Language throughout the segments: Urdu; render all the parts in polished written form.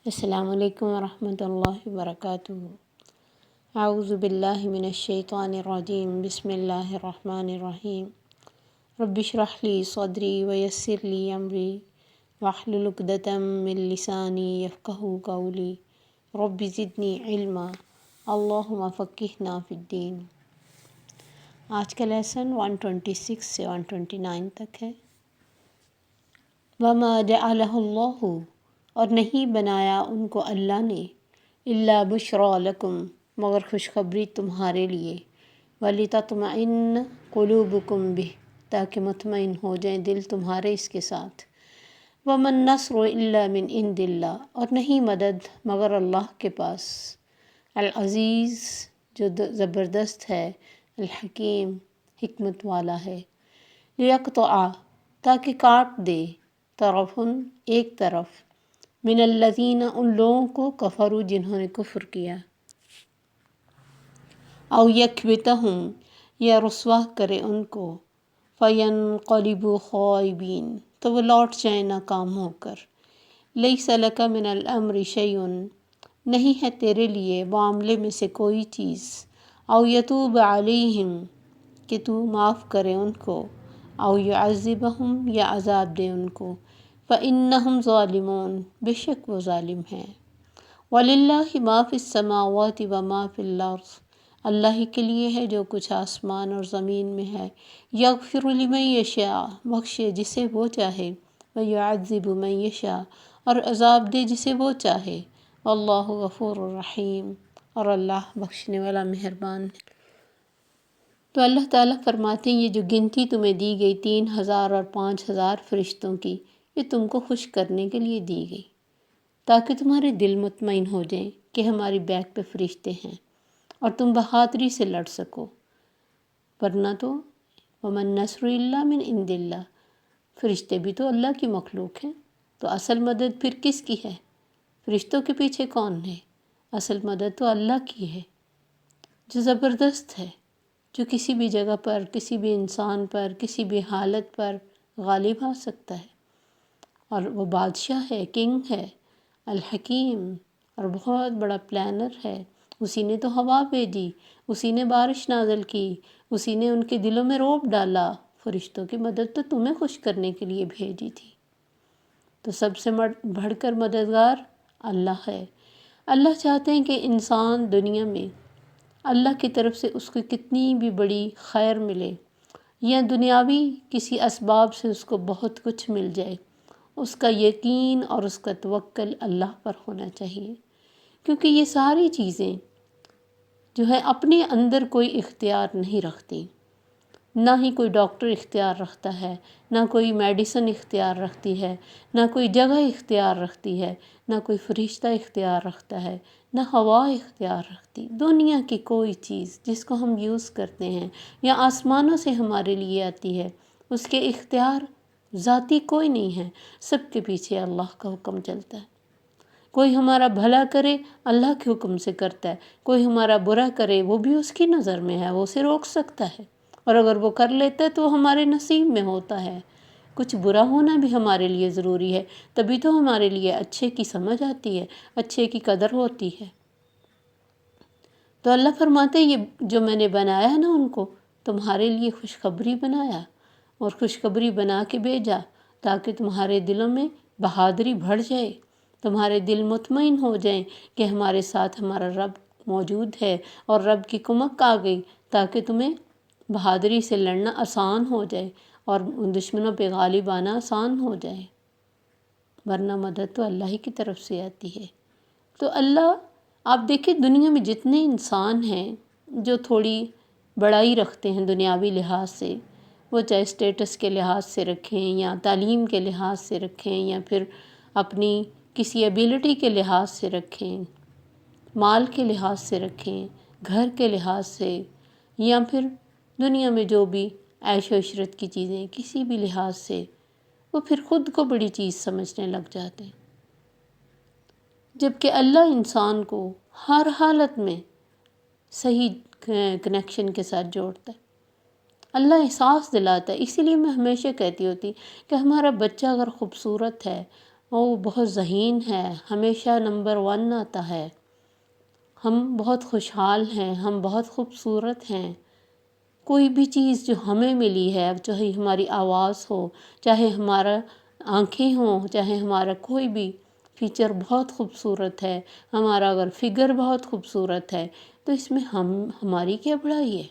السلام علیکم ورحمۃ اللہ وبرکاتہ۔ اعوذ باللہ من الشیطان الرجیم، بسم اللہ الرحمن الرحیم۔ رب اشرح لی صدری ویسر لی امری واحلل عقدۃ من لسانی یفقہوا قولی رب زدنی علما اللہم فقہنا فی الدین۔ آج کا لیسن 126 سے 129 تک ہے۔ وما جعلہ اللہ، اور نہیں بنایا ان کو اللہ نے، الا بشریٰ لکم، مگر خوشخبری تمہارے لیے، ولتطمئن قلوبکم بہ، تاکہ مطمئن ہو جائیں دل تمہارے اس کے ساتھ۔ وما النصر الا من عند اللہ، اور نہیں مدد مگر اللہ کے پاس، العزیز جو زبردست ہے، الحکیم حکمت والا ہے۔ لیقطع، تاکہ کاٹ دے، طرفن ایک طرف، من الذین ان لوگوں کو، کفروا جنہوں نے کفر کیا، او یکبتہم یا رسوا کرے ان کو، فینقلبوا خائبین تو وہ لوٹ جائیں ناکام ہو کر۔ لیس لک من الامر شیء، نہیں ہے تیرے لیے معاملے میں سے کوئی چیز، او یتوب علیہم کہ تو معاف کرے ان کو، او یعذبہم یا عذاب دے ان کو، فإنہم ظالمون بے شک وہ ظالم ہیں۔ وَلِلَّهِ مَا فِي السَّمَاوَاتِ وَمَا فِي الْأَرْضِ، اللہ ہی کے لیے ہے جو کچھ آسمان اور زمین میں ہے۔ یغفر لمن یشاء، بخشے جسے وہ چاہے، ویعذب من یشاء، اور عذاب دے جسے وہ چاہے۔ واللہ غفور الرحیم، اور اللہ بخشنے والا مہربان ہے۔ تو اللہ تعالیٰ فرماتے ہیں یہ جو گنتی تمہیں دی گئی 3000 اور 5000 فرشتوں کی، یہ تم کو خوش کرنے کے لیے دی گئی، تاکہ تمہارے دل مطمئن ہو جائیں کہ ہماری بیک پہ فرشتے ہیں اور تم بہادری سے لڑ سکو۔ ورنہ تو وَمَا النَّصْرُ إِلَّا مِنْ عِنْدِ اللَّهِ، فرشتے بھی تو اللہ کی مخلوق ہیں، تو اصل مدد پھر کس کی ہے؟ فرشتوں کے پیچھے کون ہے؟ اصل مدد تو اللہ کی ہے، جو زبردست ہے، جو کسی بھی جگہ پر، کسی بھی انسان پر، کسی بھی حالت پر غالب آ سکتا ہے، اور وہ بادشاہ ہے، کنگ ہے، الحکیم، اور بہت بڑا پلانر ہے۔ اسی نے تو ہوا بھیجی، اسی نے بارش نازل کی، اسی نے ان کے دلوں میں رعب ڈالا۔ فرشتوں کی مدد تو تمہیں خوش کرنے کے لیے بھیجی تھی۔ تو سب سے بڑھ کر مددگار اللہ ہے۔ اللہ چاہتے ہیں کہ انسان دنیا میں اللہ کی طرف سے اس کو کتنی بھی بڑی خیر ملے، یا دنیاوی کسی اسباب سے اس کو بہت کچھ مل جائے، اس کا یقین اور اس کا توکل اللہ پر ہونا چاہیے، کیونکہ یہ ساری چیزیں جو ہے اپنے اندر کوئی اختیار نہیں رکھتی۔ نہ ہی کوئی ڈاکٹر اختیار رکھتا ہے، نہ کوئی میڈیسن اختیار رکھتی ہے، نہ کوئی جگہ اختیار رکھتی ہے، نہ کوئی فرشتہ اختیار رکھتا ہے، نہ ہوا اختیار رکھتی۔ دنیا کی کوئی چیز جس کو ہم یوز کرتے ہیں یا آسمانوں سے ہمارے لیے آتی ہے، اس کے اختیار ذاتی کوئی نہیں ہے، سب کے پیچھے اللہ کا حکم چلتا ہے۔ کوئی ہمارا بھلا کرے اللہ کے حکم سے کرتا ہے، کوئی ہمارا برا کرے وہ بھی اس کی نظر میں ہے، وہ اسے روک سکتا ہے، اور اگر وہ کر لیتا ہے تو وہ ہمارے نصیب میں ہوتا ہے۔ کچھ برا ہونا بھی ہمارے لیے ضروری ہے، تبھی تو ہمارے لیے اچھے کی سمجھ آتی ہے، اچھے کی قدر ہوتی ہے۔ تو اللہ فرماتے ہیں یہ جو میں نے بنایا ہے نا ان کو، تمہارے لیے خوشخبری بنایا، اور خوشخبری بنا کے بھیجا تاکہ تمہارے دلوں میں بہادری بڑھ جائے، تمہارے دل مطمئن ہو جائیں کہ ہمارے ساتھ ہمارا رب موجود ہے، اور رب کی کمک آ گئی تاکہ تمہیں بہادری سے لڑنا آسان ہو جائے اور ان دشمنوں پہ غالب آنا آسان ہو جائے۔ ورنہ مدد تو اللہ ہی کی طرف سے آتی ہے۔ تو اللہ، آپ دیکھیں دنیا میں جتنے انسان ہیں جو تھوڑی بڑائی رکھتے ہیں دنیاوی لحاظ سے، وہ چاہے اسٹیٹس کے لحاظ سے رکھیں یا تعلیم کے لحاظ سے رکھیں یا پھر اپنی کسی ایبیلٹی کے لحاظ سے رکھیں، مال کے لحاظ سے رکھیں، گھر کے لحاظ سے، یا پھر دنیا میں جو بھی عیش و عشرت کی چیزیں کسی بھی لحاظ سے، وہ پھر خود کو بڑی چیز سمجھنے لگ جاتے ہیں، جبکہ اللہ انسان کو ہر حالت میں صحیح کنیکشن کے ساتھ جوڑتا ہے۔ اللہ احساس دلاتا ہے، اسی لیے میں ہمیشہ کہتی ہوتی کہ ہمارا بچہ اگر خوبصورت ہے، وہ بہت ذہین ہے، ہمیشہ نمبر 1 آتا ہے، ہم بہت خوشحال ہیں، ہم بہت خوبصورت ہیں، کوئی بھی چیز جو ہمیں ملی ہے، چاہے ہماری آواز ہو، چاہے ہمارا آنکھیں ہوں، چاہے ہمارا کوئی بھی فیچر بہت خوبصورت ہے، ہمارا اگر فگر بہت خوبصورت ہے، تو اس میں ہماری کیا بڑائی ہے؟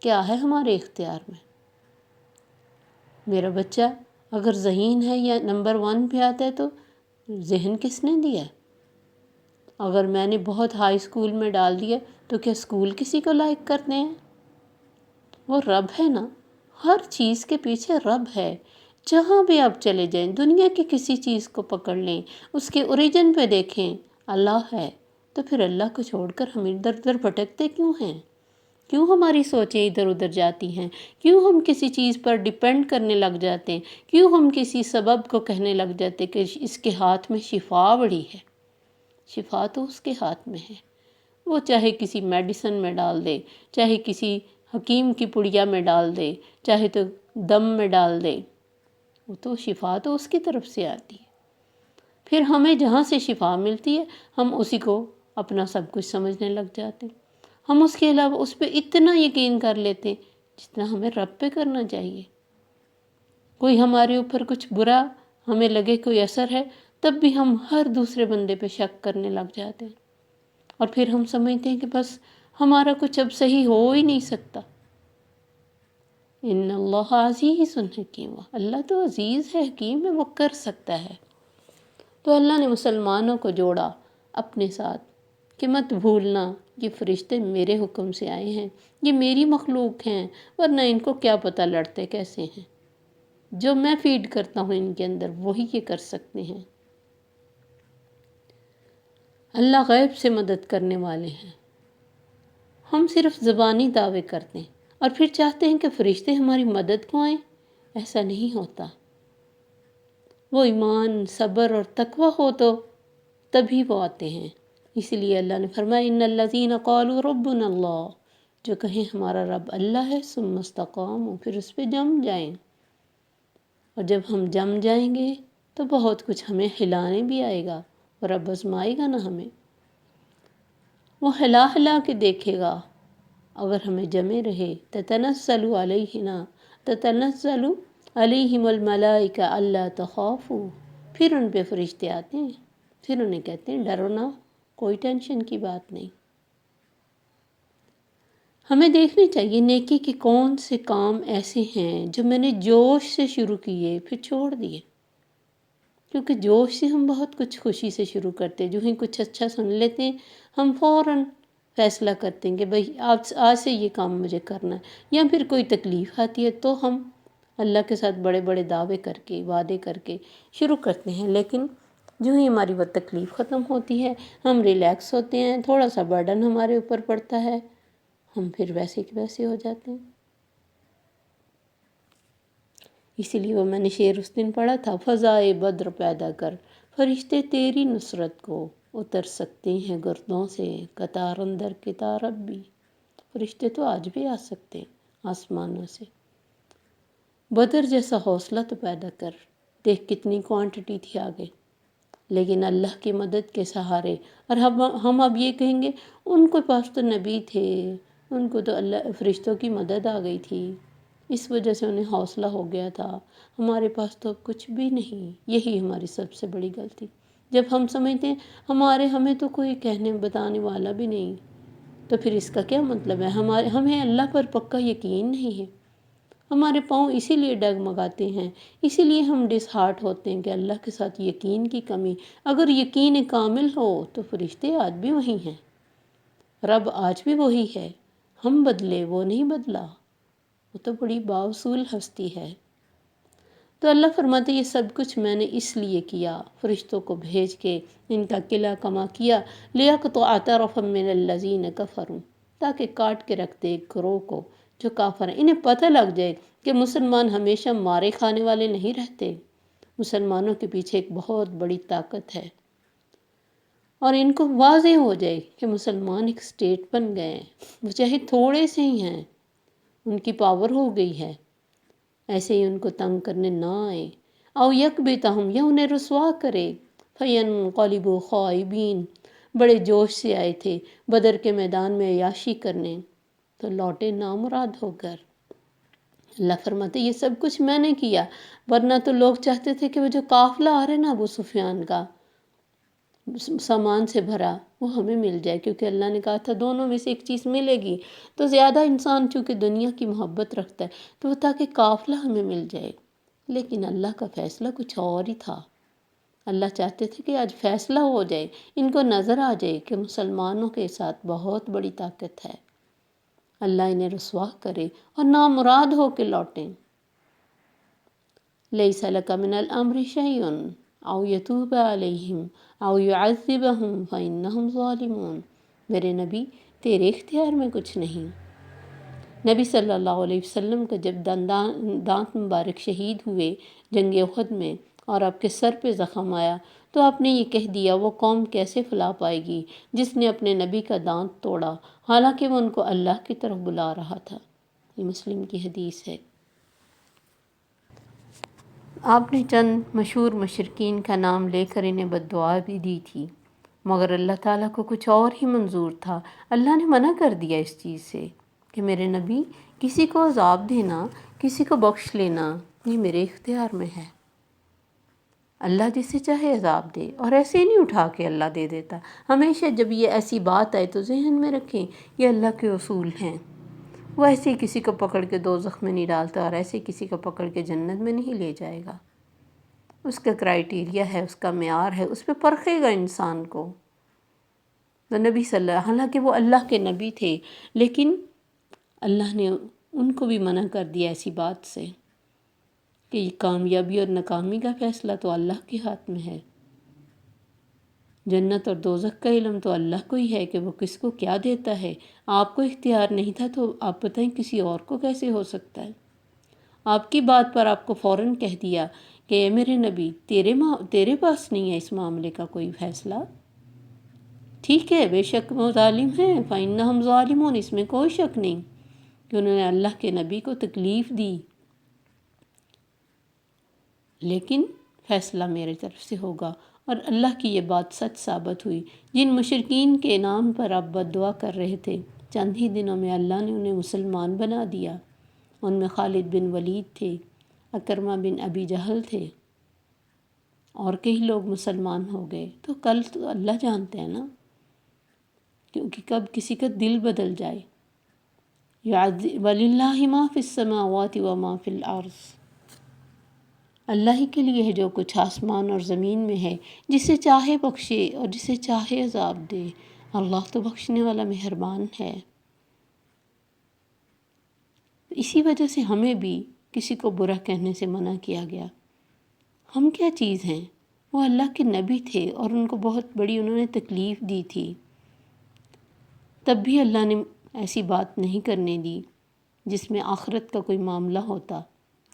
کیا ہے ہمارے اختیار میں؟ میرا بچہ اگر ذہین ہے یا نمبر 1 پہ آتا ہے تو ذہن کس نے دیا ہے؟ اگر میں نے بہت ہائی اسکول میں ڈال دیا تو کیا اسکول کسی کو لائک کرتے ہیں؟ وہ رب ہے نا، ہر چیز کے پیچھے رب ہے۔ جہاں بھی آپ چلے جائیں، دنیا کی کسی چیز کو پکڑ لیں، اس کے اوریجن پہ دیکھیں، اللہ ہے، تو پھر اللہ کو چھوڑ کر ہم ادھر ادھر بھٹکتے کیوں ہیں؟ کیوں ہماری سوچیں ادھر ادھر جاتی ہیں؟ کیوں ہم کسی چیز پر ڈیپینڈ کرنے لگ جاتے ہیں؟ کیوں ہم کسی سبب کو کہنے لگ جاتے کہ اس کے ہاتھ میں شفا بڑی ہے؟ شفا تو اس کے ہاتھ میں ہے، وہ چاہے کسی میڈیسن میں ڈال دے، چاہے کسی حکیم کی پڑیا میں ڈال دے، چاہے تو دم میں ڈال دے، وہ تو شفا تو اس کی طرف سے آتی ہے۔ پھر ہمیں جہاں سے شفا ملتی ہے ہم اسی کو اپنا سب کچھ سمجھنے لگ جاتے ہیں، ہم اس کے علاوہ اس پہ اتنا یقین کر لیتے ہیں جتنا ہمیں رب پہ کرنا چاہیے۔ کوئی ہمارے اوپر کچھ برا ہمیں لگے، کوئی اثر ہے، تب بھی ہم ہر دوسرے بندے پہ شک کرنے لگ جاتے ہیں، اور پھر ہم سمجھتے ہیں کہ بس ہمارا کچھ اب صحیح ہو ہی نہیں سکتا۔ ان اللہ عزیز حکیم، اللہ تو عزیز ہے، حکیم ہے، وہ کر سکتا ہے۔ تو اللہ نے مسلمانوں کو جوڑا اپنے ساتھ کہ مت بھولنا یہ فرشتے میرے حکم سے آئے ہیں، یہ میری مخلوق ہیں، ورنہ ان کو کیا پتہ لڑتے کیسے ہیں؟ جو میں فیڈ کرتا ہوں ان کے اندر وہی یہ کر سکتے ہیں۔ اللہ غیب سے مدد کرنے والے ہیں، ہم صرف زبانی دعوے کرتے ہیں اور پھر چاہتے ہیں کہ فرشتے ہماری مدد کو آئیں۔ ایسا نہیں ہوتا، وہ ایمان، صبر اور تقوی ہو تو تبھی وہ آتے ہیں۔ اس لیے اللہ نے فرمایا ان الذین قالوا ربنا اللہ، جو کہیں ہمارا رب اللہ ہے، ثم استقاموا، پھر اس پہ جم جائیں، اور جب ہم جم جائیں گے تو بہت کچھ ہمیں ہلانے بھی آئے گا، اور رب آزمائے گا نا ہمیں، وہ ہلا ہلا کے دیکھے گا۔ اگر ہمیں جمے رہے تتنزل علیہنا، تتنزل علیہم الملائکہ اللہ تخافوا، پھر ان پہ فرشتے آتے ہیں، پھر انہیں کہتے ہیں ڈرو نہ، کوئی ٹینشن کی بات نہیں۔ ہمیں دیکھنی چاہیے نیکی کے کون سے کام ایسے ہیں جو میں نے جوش سے شروع کیے پھر چھوڑ دیے، کیونکہ جوش سے ہم بہت کچھ خوشی سے شروع کرتے ہیں، جو ہی کچھ اچھا سن لیتے ہیں ہم فوراً فیصلہ کرتے ہیں کہ بھئی آج سے یہ کام مجھے کرنا ہے، یا پھر کوئی تکلیف آتی ہے تو ہم اللہ کے ساتھ بڑے بڑے دعوے کر کے، وعدے کر کے شروع کرتے ہیں، لیکن جو ہی ہماری وہ تکلیف ختم ہوتی ہے، ہم ریلیکس ہوتے ہیں، تھوڑا سا برڈن ہمارے اوپر پڑتا ہے، ہم پھر ویسے کے ویسے ہو جاتے ہیں۔ اسی لیے وہ میں نے شعر اس دن پڑھا تھا، فضائے بدر پیدا کر، فرشتے تیری نصرت کو اتر سکتے ہیں گردوں سے، قطار اندر قطار اب بھی، فرشتے تو آج بھی آ سکتے ہیں آسمانوں سے۔ بدر جیسا حوصلہ تو پیدا کر، دیکھ کتنی کوانٹٹی تھی آگے، لیکن اللہ کی مدد کے سہارے، اور ہم اب یہ کہیں گے ان کے پاس تو نبی تھے، ان کو تو اللہ فرشتوں کی مدد آ گئی تھی، اس وجہ سے انہیں حوصلہ ہو گیا تھا، ہمارے پاس تو کچھ بھی نہیں۔ یہی ہماری سب سے بڑی غلطی، جب ہم سمجھتے ہیں ہمیں تو کوئی کہنے بتانے والا بھی نہیں، تو پھر اس کا کیا مطلب ہے؟ ہمیں اللہ پر پکا یقین نہیں ہے، ہمارے پاؤں اسی لیے ڈگمگاتے ہیں، اسی لیے ہم ڈس ہارٹ ہوتے ہیں کہ اللہ کے ساتھ یقین کی کمی۔ اگر یقین کامل ہو تو فرشتے آج بھی وہی ہیں، رب آج بھی وہی ہے، ہم بدلے وہ نہیں بدلا، وہ تو بڑی باوصول ہستی ہے۔ تو اللہ فرماتے یہ سب کچھ میں نے اس لیے کیا، فرشتوں کو بھیج کے ان کا قلعہ کما کیا، لِيَقْطَعَ طَرَفًا مِّنَ الَّذِينَ كَفَرُوا، تاکہ کاٹ کے رکھ دے ایک گروہ کو جو کافر ہیں، انہیں پتہ لگ جائے کہ مسلمان ہمیشہ مارے کھانے والے نہیں رہتے، مسلمانوں کے پیچھے ایک بہت بڑی طاقت ہے، اور ان کو واضح ہو جائے کہ مسلمان ایک اسٹیٹ بن گئے ہیں، وہ چاہے تھوڑے سے ہی ہیں، ان کی پاور ہو گئی ہے، ایسے ہی ان کو تنگ کرنے نہ آئے۔ او یکبتہم یا انہیں رسوا کرے، فینقلبوا خائبین، بڑے جوش سے آئے تھے بدر کے میدان میں عیاشی کرنے تو لوٹے نامراد ہو کر۔ اللہ فرماتے یہ سب کچھ میں نے کیا، ورنہ تو لوگ چاہتے تھے کہ وہ جو قافلہ آ رہا ہے نا ابو سفیان کا سامان سے بھرا وہ ہمیں مل جائے، کیونکہ اللہ نے کہا تھا دونوں میں سے ایک چیز ملے گی، تو زیادہ انسان چونکہ دنیا کی محبت رکھتا ہے تو وہ تاکہ قافلہ ہمیں مل جائے۔ لیکن اللہ کا فیصلہ کچھ اور ہی تھا۔ اللہ چاہتے تھے کہ آج فیصلہ ہو جائے، ان کو نظر آ جائے کہ مسلمانوں کے ساتھ بہت بڑی طاقت ہے، اللہ انہیں رسوا کرے اور نامراد ہو کے لوٹیں۔ لیس لک من الامر شیء او یتوب علیہم او یعذبہم فانہم ظالمون، میرے نبی تیرے اختیار میں کچھ نہیں۔ نبی صلی اللہ علیہ وسلم کا جب دانت مبارک شہید ہوئے جنگ احد میں اور آپ کے سر پہ زخم آیا تو آپ نے یہ کہہ دیا وہ قوم کیسے فلاح پائے گی جس نے اپنے نبی کا دانت توڑا، حالانکہ وہ ان کو اللہ کی طرف بلا رہا تھا۔ یہ مسلم کی حدیث ہے۔ آپ نے چند مشہور مشرکین کا نام لے کر انہیں بد دعا بھی دی تھی، مگر اللہ تعالیٰ کو کچھ اور ہی منظور تھا۔ اللہ نے منع کر دیا اس چیز سے کہ میرے نبی کسی کو عذاب دینا، کسی کو بخش لینا یہ میرے اختیار میں ہے۔ اللہ جسے چاہے عذاب دے، اور ایسے ہی نہیں اٹھا کے اللہ دے دیتا۔ ہمیشہ جب یہ ایسی بات آئے تو ذہن میں رکھیں یہ اللہ کے اصول ہیں۔ وہ ایسے ہی کسی کو پکڑ کے دوزخ میں نہیں ڈالتا اور ایسے کسی کو پکڑ کے جنت میں نہیں لے جائے گا۔ اس کا کرائیٹیریا ہے، اس کا معیار ہے، اس پہ پرکھے گا انسان کو۔ تو نبی صلی اللہ، حالانکہ وہ اللہ کے نبی تھے، لیکن اللہ نے ان کو بھی منع کر دیا ایسی بات سے کہ یہ کامیابی اور ناکامی کا فیصلہ تو اللہ کے ہاتھ میں ہے۔ جنت اور دوزخ کا علم تو اللہ کو ہی ہے کہ وہ کس کو کیا دیتا ہے۔ آپ کو اختیار نہیں تھا تو آپ بتائیں کسی اور کو کیسے ہو سکتا ہے؟ آپ کی بات پر آپ کو فوراً کہہ دیا کہ اے میرے نبی تیرے پاس نہیں ہے اس معاملے کا کوئی فیصلہ۔ ٹھیک ہے، بے شک وہ ظالم ہیں، فَإِنَّهُمْ ظَالِمُونَ، اس میں کوئی شک نہیں کہ انہوں نے اللہ کے نبی کو تکلیف دی، لیکن فیصلہ میرے طرف سے ہوگا۔ اور اللہ کی یہ بات سچ ثابت ہوئی۔ جن مشرکین کے نام پر آپ بد دعا کر رہے تھے، چند ہی دنوں میں اللہ نے انہیں مسلمان بنا دیا۔ ان میں خالد بن ولید تھے، اکرمہ بن ابی جہل تھے، اور کئی لوگ مسلمان ہو گئے۔ تو کل تو اللہ جانتے ہیں نا، کیونکہ کب کسی کا دل بدل جائے۔ وَلِلَّهِ مَا فِي السَّمَاوَاتِ وَمَا فِي الْأَرْضِ، اللہ ہی کے لیے ہے جو کچھ آسمان اور زمین میں ہے، جسے چاہے بخشے اور جسے چاہے عذاب دے۔ اللہ تو بخشنے والا مہربان ہے۔ اسی وجہ سے ہمیں بھی کسی کو برا کہنے سے منع کیا گیا۔ ہم کیا چیز ہیں؟ وہ اللہ کے نبی تھے اور ان کو بہت بڑی انہوں نے تکلیف دی تھی، تب بھی اللہ نے ایسی بات نہیں کرنے دی جس میں آخرت کا کوئی معاملہ ہوتا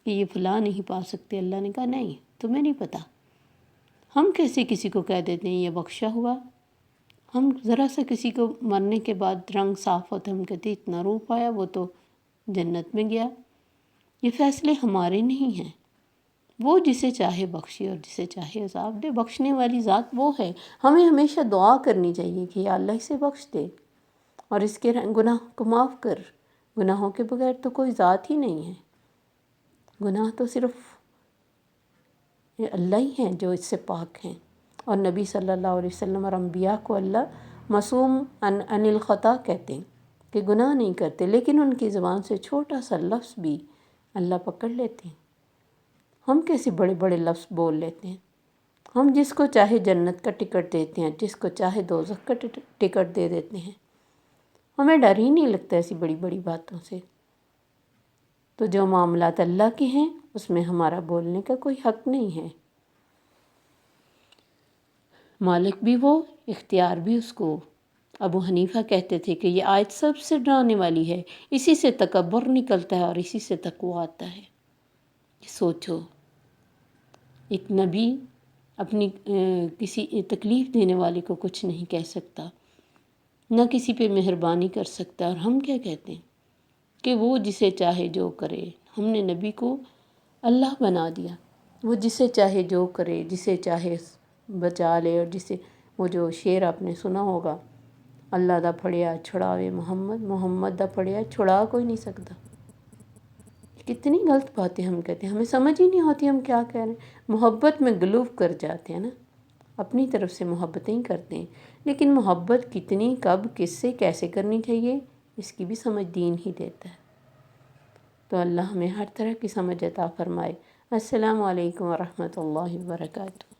کہ یہ فلاں نہیں پا سکتے۔ اللہ نے کہا نہیں، تمہیں نہیں پتہ۔ ہم کیسے کسی کو کہہ دیتے ہیں یہ بخشا ہوا؟ ہم ذرا سا کسی کو مرنے کے بعد رنگ صاف ہوتا ہے، ہم کہتے ہیں اتنا روپ آیا وہ تو جنت میں گیا۔ یہ فیصلے ہمارے نہیں ہیں، وہ جسے چاہے بخشے اور جسے چاہے عذاب دے۔ بخشنے والی ذات وہ ہے۔ ہمیں ہمیشہ دعا کرنی چاہیے کہ یا اللہ اسے بخش دے اور اس کے گناہ کو معاف کر۔ گناہوں کے بغیر تو کوئی ذات ہی نہیں ہے، گناہ تو صرف اللہ ہی ہیں جو اس سے پاک ہیں۔ اور نبی صلی اللہ علیہ وسلم اور انبیاء کو اللہ معصوم عن الخطا کہتے ہیں کہ گناہ نہیں کرتے، لیکن ان کی زبان سے چھوٹا سا لفظ بھی اللہ پکڑ لیتے ہیں۔ ہم کیسے بڑے بڑے لفظ بول لیتے ہیں؟ ہم جس کو چاہے جنت کا ٹکٹ دیتے ہیں، جس کو چاہے دوزخ کا ٹکٹ دے دیتے ہیں۔ ہمیں ڈر ہی نہیں لگتا ایسی بڑی بڑی باتوں سے۔ تو جو معاملات اللہ کے ہیں اس میں ہمارا بولنے کا کوئی حق نہیں ہے۔ مالک بھی وہ، اختیار بھی اس کو۔ ابو حنیفہ کہتے تھے کہ یہ آیت سب سے ڈرانے والی ہے، اسی سے تکبر نکلتا ہے اور اسی سے تقوی آتا ہے۔ سوچو، ایک نبی اپنی کسی تکلیف دینے والے کو کچھ نہیں کہہ سکتا، نہ کسی پہ مہربانی کر سکتا، اور ہم کیا کہتے ہیں کہ وہ جسے چاہے جو کرے۔ ہم نے نبی کو اللہ بنا دیا، وہ جسے چاہے جو کرے، جسے چاہے بچا لے، اور جسے وہ جو شعر آپ نے سنا ہوگا، اللہ دا پھڑیا چھڑاوے محمد، محمد دا پھڑیا چھڑا کوئی نہیں سکتا۔ کتنی غلط باتیں ہم کہتے ہیں، ہمیں سمجھ ہی نہیں ہوتی ہم کیا کہہ رہے ہیں۔ محبت میں غلوف کر جاتے ہیں نا، اپنی طرف سے محبتیں ہی کرتے ہیں، لیکن محبت کتنی، کب، کس سے، کیسے کرنی چاہیے، اس کی بھی سمجھ دین ہی دیتا ہے۔ تو اللہ ہمیں ہر طرح کی سمجھ عطا فرمائے۔ السلام علیکم ورحمۃ اللہ وبرکاتہ۔